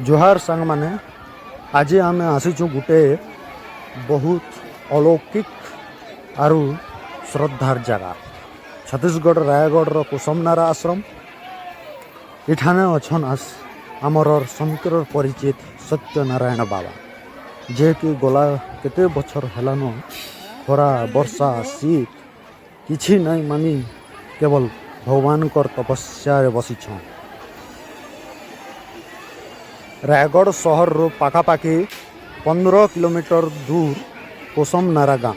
जोहार सांग माने आज आम आसीचु गोटे बहुत अलौकिक आरु श्रद्धार जगह छत्तीसगढ़ रायगढ़ कुसुमनारा आश्रम। इठाने अच्छन आमर शंकर परिचित सत्यनारायण बाबा जे कि गला केते बछर हेलान खरा वर्षा शीत किछि नहीं मानी केवल भगवान तपस्या बसी छन। रायगढ़ सहर रो पाखापाखि 15 किलोमीटर दूर कुसुमनारा गाँ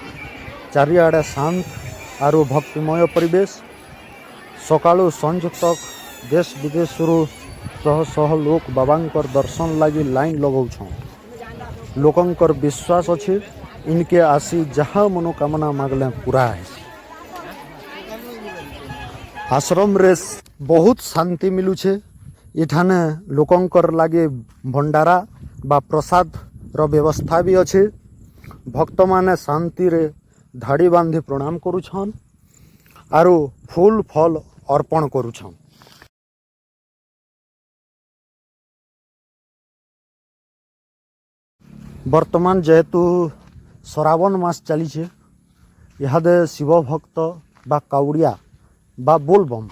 चारिआडे शांत आरु भक्तिमय परिवेश। सकाळु संज तक देश विदेश शह शह लोक बाबांकर दर्शन लगी लाइन लगाउछन। लोकंकर विश्वास अछि इनके आसी जहाँ मनोकामना मागले पूरा है। आश्रम रे बहुत शांति मिलू छे। इठाने लोकंकर लागे भंडारा बा प्रसाद रो व्यवस्था भी अच्छे। भक्त माने शांति रे धाड़ी बांधी प्रणाम करुछन आरु फूल फल अर्पण करुछन। वर्तमान जेहेतु श्रावण मास चली छे इहादे शिव भक्त बा काउड़िया बा बोलबम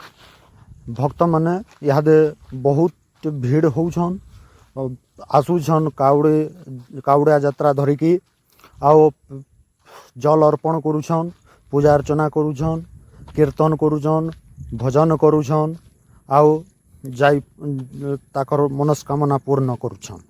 भक्त माने इहादे बहुत भीड़ होउछन। आसुछन काउड़िया यात्रा धरिकी आओ जल अर्पण करुछन, पूजा अर्चना करुछन, कीर्तन करुछन, भजन करुछन आओ जाई ताकर मनस्कामना पूर्ण करुछन।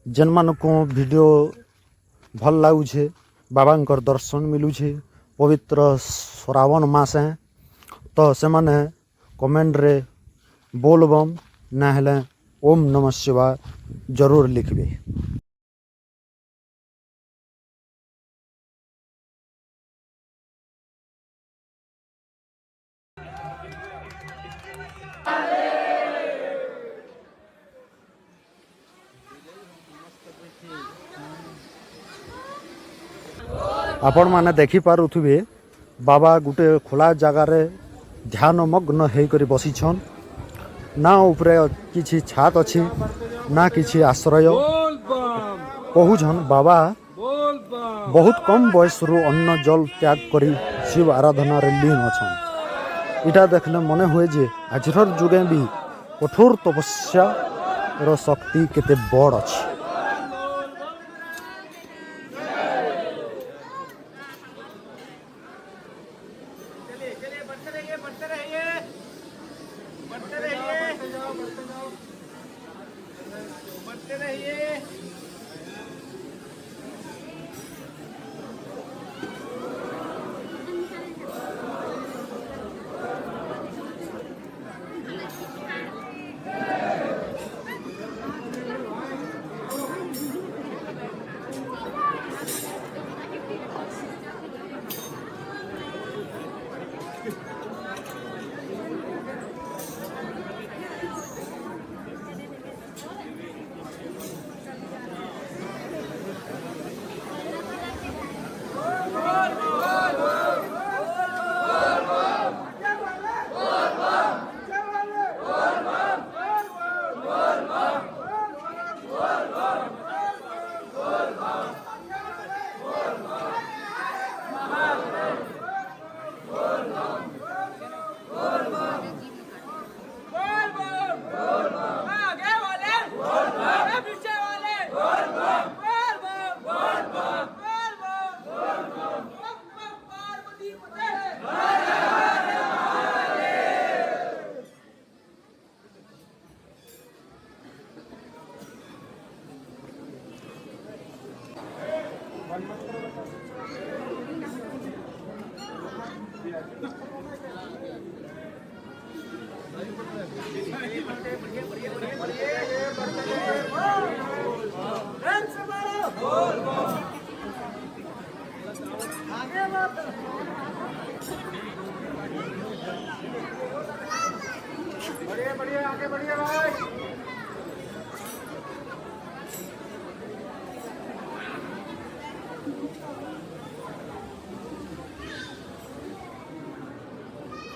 जेन मानको वीडियो भल लागुछे बाबांकर दर्शन मिलुछे पवित्र श्रावण मास है तो से माने कमेंट रे बोलबम ना हेले ओम नमः शिवाय जरूर लिखबे। आपण माने देखि पारुथिबे बाबा गुटे खोला जगार ध्यान मग्न होकर बसी छन। ना उपरे किछि छात अछि ना किछि आश्रय। कहूछन बाबा बहुत कम बयस रु अन्न जल त्याग करी शिव आराधना रे लीन अछन। इटा देखले मने हुए जे आजर जुगे भी कठोर तपस्या रो शक्ति केते बड़ अछि। बढ़िया बढ़िया आगे बढ़िए भाई।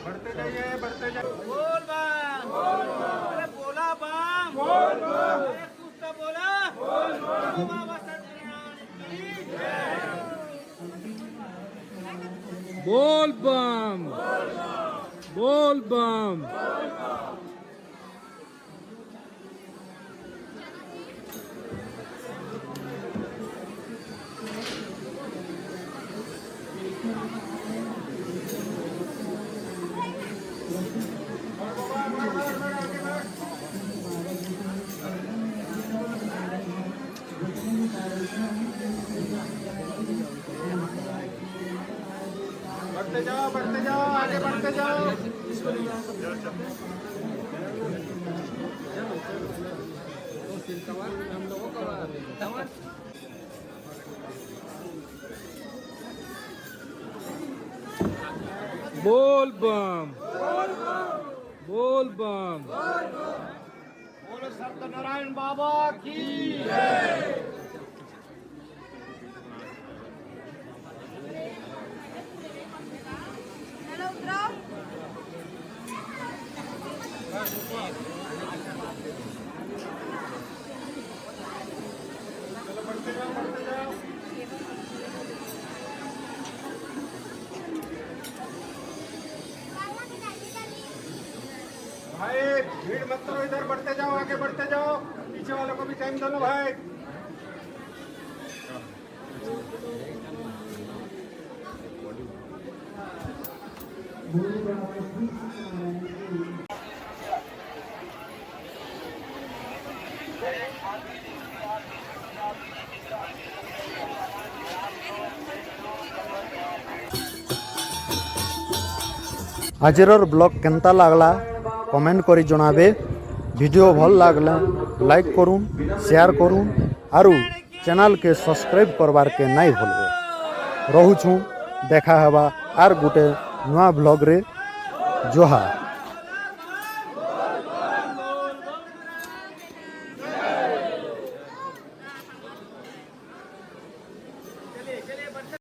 बढ़ते जाइए बढ़ते जाइए। बोल बम अरे बोला बम अरे कुछ तो बोला बाबा सत्यनारायण की जय। बोल बम बोल बम बढ़ते जाओ आगे बढ़ते जाओ। बोल बम बोल बम बोलो सत्यनारायण बाबा की जय। भाई भीड़ मत करो, इधर बढ़ते जाओ आगे बढ़ते जाओ। पीछे वालों को भी टाइम दो भाई। आजर ब्लॉग केनता लागला कमेंट करी जणाबे। वीडियो भल लागला लाइक करूँ शेयर करूँ आरु चैनल के सब्सक्राइब करवार के नहीं भूलबे। रहूँ देखा हवा आर गुटे नुआ ब्लॉग रे जोहार।